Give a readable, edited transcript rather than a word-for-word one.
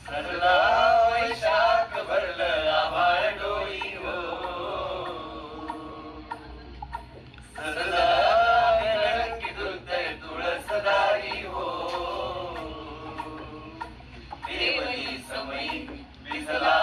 सरला वैशाख भरलं आभाळ डोई हो. सरला बेलकी डुलतय तुळसदारी हो. देवली समयी भिजला